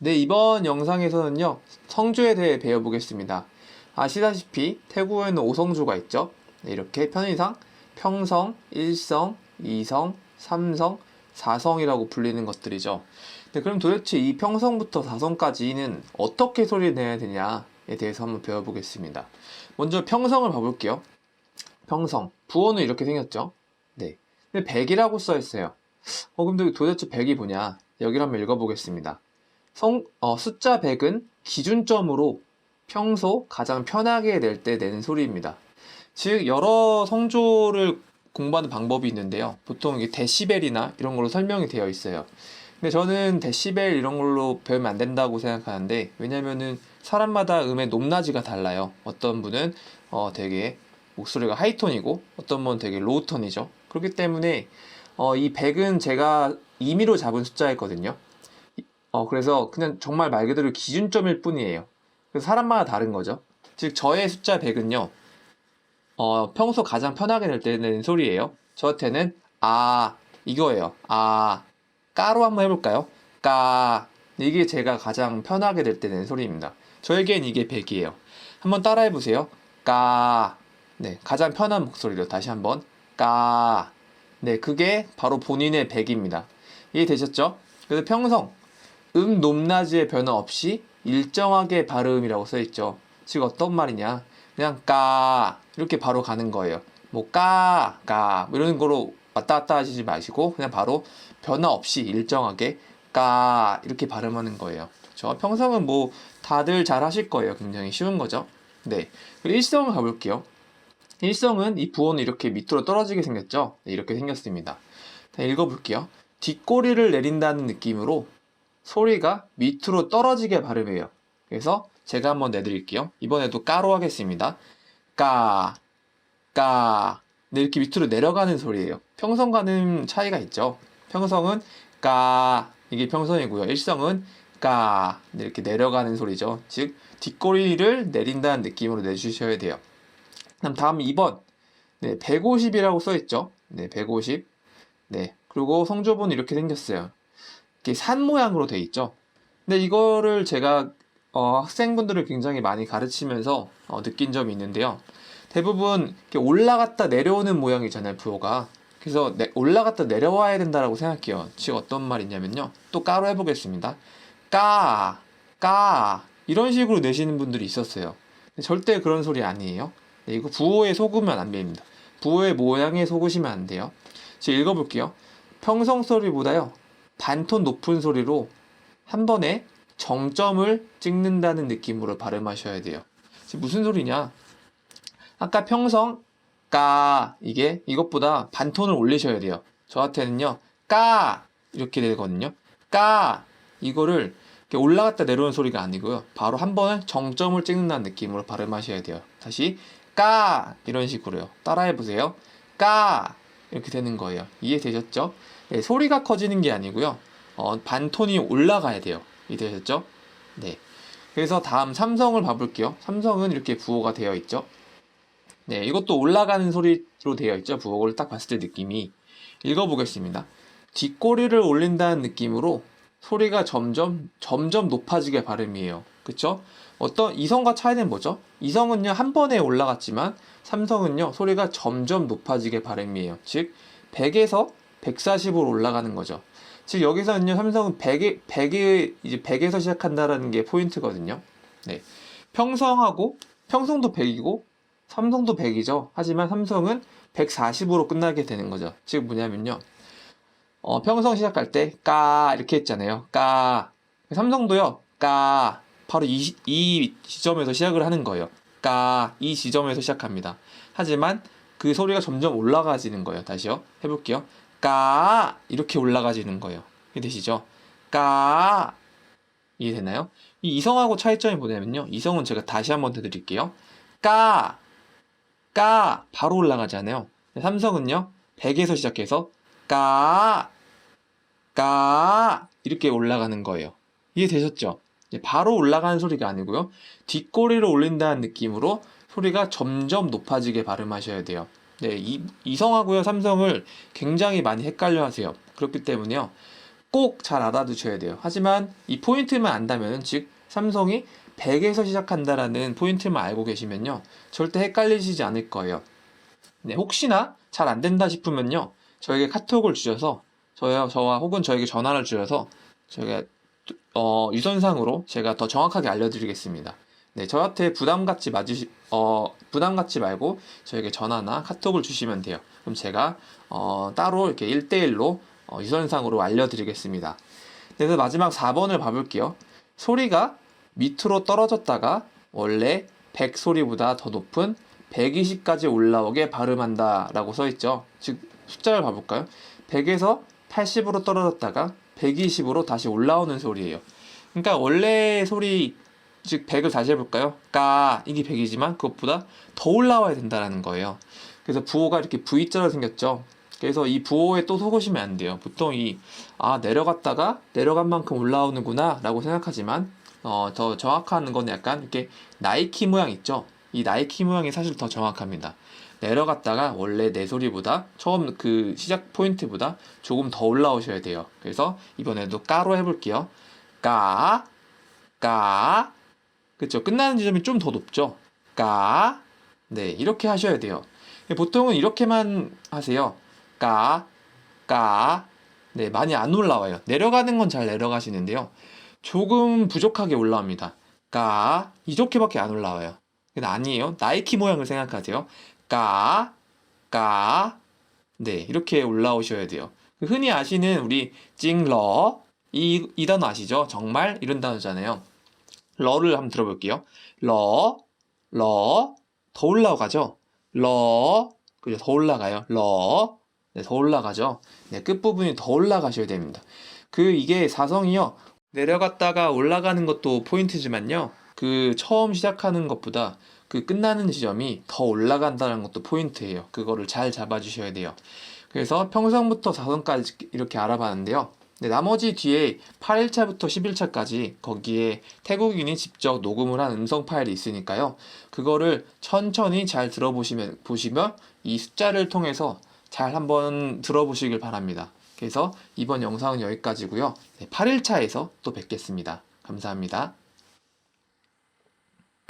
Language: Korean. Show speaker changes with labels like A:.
A: 네, 이번 영상에서는요, 성조에 대해 배워보겠습니다. 아시다시피 태국어에는 5성조가 있죠. 네, 이렇게 편의상 평성, 일성, 이성, 삼성, 사성이라고 불리는 것들이죠. 네, 그럼 도대체 이 평성부터 사성까지는 어떻게 소리를 내야 되냐에 대해서 한번 배워보겠습니다. 먼저 평성을 봐볼게요. 평성, 부호는 이렇게 생겼죠. 네, 근데 100이라고 써 있어요. 근데 도대체 100이 뭐냐? 여기를 한번 읽어보겠습니다. 숫자 100은 기준점으로 평소 가장 편하게 낼 때 내는 소리입니다. 즉, 여러 성조를 공부하는 방법이 있는데요. 보통 이게 데시벨이나 이런 걸로 설명이 되어 있어요. 근데 저는 데시벨 이런 걸로 배우면 안 된다고 생각하는데, 왜냐면은 사람마다 음의 높낮이가 달라요. 어떤 분은 되게 목소리가 하이톤이고, 어떤 분은 되게 로우톤이죠. 그렇기 때문에 이 100은 제가 임의로 잡은 숫자였거든요. 그래서 그냥 정말 말 그대로 기준점일 뿐이에요. 그래서 사람마다 다른 거죠. 즉, 저의 숫자 100은요, 평소 가장 편하게 낼 때 내는 소리예요. 저한테는, 이거예요. 까로 한번 해볼까요? 까. 이게 제가 가장 편하게 낼 때 내는 소리입니다. 저에겐 이게 100이에요. 한번 따라해보세요. 까. 네, 가장 편한 목소리로 다시 한번. 까. 네, 그게 바로 본인의 100입니다. 이해되셨죠? 그래서 평성. 높낮이의 변화 없이 일정하게 발음이라고 써있죠. 즉 어떤 말이냐, 그냥 까 이렇게 바로 가는 거예요. 뭐 뭐 이런 거로 왔다 갔다 하시지 마시고 그냥 바로 변화 없이 일정하게 까 이렇게 발음하는 거예요. 저 평성은 뭐 다들 잘 하실 거예요. 굉장히 쉬운 거죠. 네, 그리고 일성을 가볼게요. 일성은 이 부호는 이렇게 밑으로 떨어지게 생겼죠. 네, 이렇게 생겼습니다. 자, 읽어볼게요. 뒷꼬리를 내린다는 느낌으로 소리가 밑으로 떨어지게 발음해요. 그래서 제가 한번 내드릴게요. 이번에도 까로 하겠습니다. 까, 까. 네, 이렇게 밑으로 내려가는 소리예요. 평성과는 차이가 있죠. 평성은 까, 이게 평성이고요. 일성은 까, 네, 이렇게 내려가는 소리죠. 즉, 뒷꼬리를 내린다는 느낌으로 내주셔야 돼요. 그럼 다음 2번. 네, 150이라고 써있죠. 네, 150. 네, 그리고 성조본은 이렇게 생겼어요. 이렇게 산 모양으로 돼 있죠. 근데 이거를 제가 학생분들을 굉장히 많이 가르치면서 느낀 점이 있는데요. 대부분 이렇게 올라갔다 내려오는 모양이잖아요, 부호가. 그래서 올라갔다 내려와야 된다라고 생각해요. 즉 어떤 말이냐면요. 또 까로 해보겠습니다. 까 이런 식으로 내시는 분들이 있었어요. 절대 그런 소리 아니에요. 네, 이거 부호에 속으면 안 됩니다. 부호의 모양에 속으시면 안 돼요. 제가 읽어볼게요. 평성 소리보다요, 반톤 높은 소리로 한 번에 정점을 찍는다는 느낌으로 발음하셔야 돼요. 지금 무슨 소리냐? 아까 평성 까 이것보다 반톤을 올리셔야 돼요. 저한테는요, 까 이렇게 되거든요. 까 이거를 이렇게 올라갔다 내려오는 소리가 아니고요. 바로 한 번에 정점을 찍는다는 느낌으로 발음하셔야 돼요. 다시 까 이런 식으로요. 따라해 보세요. 까 이렇게 되는 거예요. 이해되셨죠? 네, 소리가 커지는 게 아니고요. 반톤이 올라가야 돼요. 이해되셨죠? 네. 그래서 다음 삼성을 봐볼게요. 삼성은 이렇게 부호가 되어 있죠. 네, 이것도 올라가는 소리로 되어 있죠. 부호를 딱 봤을 때 느낌이. 읽어보겠습니다. 뒷꼬리를 올린다는 느낌으로 소리가 점점 높아지게 발음이에요. 그쵸? 이성과 차이는 뭐죠? 이성은요, 한 번에 올라갔지만 삼성은요, 소리가 점점 높아지게 발음이에요. 즉, 100에서 140으로 올라가는 거죠. 즉, 여기서는요, 삼성은 100에서 시작한다라는 게 포인트거든요. 네. 평성도 100이고, 삼성도 100이죠. 하지만 삼성은 140으로 끝나게 되는 거죠. 즉, 뭐냐면요. 평성 시작할 때, 이렇게 했잖아요. 삼성도요, 바로 이 지점에서 시작을 하는 거예요. 이 지점에서 시작합니다. 하지만 그 소리가 점점 올라가지는 거예요. 다시요. 해볼게요. 이렇게 올라가지는 거예요. 이해되시죠? 이해되나요? 이 이성하고 차이점이 뭐냐면요. 이성은 제가 다시 한번 해드릴게요. 바로 올라가잖아요. 삼성은요, 100에서 시작해서 이렇게 올라가는 거예요. 이해되셨죠? 바로 올라가는 소리가 아니고요. 뒷꼬리를 올린다는 느낌으로 소리가 점점 높아지게 발음하셔야 돼요. 네, 이성하고요, 삼성을 굉장히 많이 헷갈려 하세요. 그렇기 때문에요. 꼭 잘 알아두셔야 돼요. 하지만 이 포인트만 안다면, 즉 삼성이 100에서 시작한다라는 포인트만 알고 계시면요, 절대 헷갈리시지 않을 거예요. 네, 혹시나 잘 안 된다 싶으면요, 저에게 카톡을 주셔서 저와 혹은 저에게 전화를 주셔서 저희가 유선상으로 제가 더 정확하게 알려드리겠습니다. 네, 저한테 부담 갖지 말고 저에게 전화나 카톡을 주시면 돼요. 그럼 제가 따로 이렇게 1대1로 유선상으로 알려드리겠습니다. 그래서 마지막 4번을 봐볼게요. 소리가 밑으로 떨어졌다가 원래 100 소리보다 더 높은 120까지 올라오게 발음한다 라고 써있죠. 즉 숫자를 봐볼까요? 100에서 80으로 떨어졌다가 120으로 다시 올라오는 소리예요. 그러니까 원래 소리, 즉 100을 다시 해볼까요? 까, 이게 100이지만 그것보다 더 올라와야 된다는 거예요. 그래서 부호가 이렇게 V자로 생겼죠. 그래서 이 부호에 또 속으시면 안 돼요. 보통 내려갔다가 내려간 만큼 올라오는구나 라고 생각하지만 더 정확한 건 약간 이렇게 나이키 모양 있죠. 이 나이키 모양이 사실 더 정확합니다. 내려갔다가 원래 내 소리보다 처음 그 시작 포인트보다 조금 더 올라오셔야 돼요. 그래서 이번에도 까로 해볼게요. 까, 까, 그쵸? 끝나는 지점이 좀 더 높죠? 까, 네, 이렇게 하셔야 돼요. 보통은 이렇게만 하세요. 까, 까, 네, 많이 안 올라와요. 내려가는 건 잘 내려가시는데요. 조금 부족하게 올라옵니다. 까, 이렇게밖에 안 올라와요. 근데 아니에요. 나이키 모양을 생각하세요. 까, 까, 네, 이렇게 올라오셔야 돼요. 흔히 아시는 우리 찡러, 이 단어 아시죠? 정말 이런 단어잖아요. 러를 한번 들어볼게요. 러, 더 올라가죠? 그죠? 더 올라가요. 네, 더 올라가죠? 네, 끝부분이 더 올라가셔야 됩니다. 이게 사성이요. 내려갔다가 올라가는 것도 포인트지만요. 처음 시작하는 것보다 끝나는 지점이 더 올라간다는 것도 포인트예요. 그거를 잘 잡아주셔야 돼요. 그래서 평성부터 사성까지 이렇게 알아봤는데요. 네, 나머지 뒤에 8일차부터 11차까지 거기에 태국인이 직접 녹음을 한 음성 파일이 있으니까요. 그거를 천천히 잘 보시면 이 숫자를 통해서 잘 한번 들어보시길 바랍니다. 그래서 이번 영상은 여기까지고요. 네, 8일차에서 또 뵙겠습니다. 감사합니다.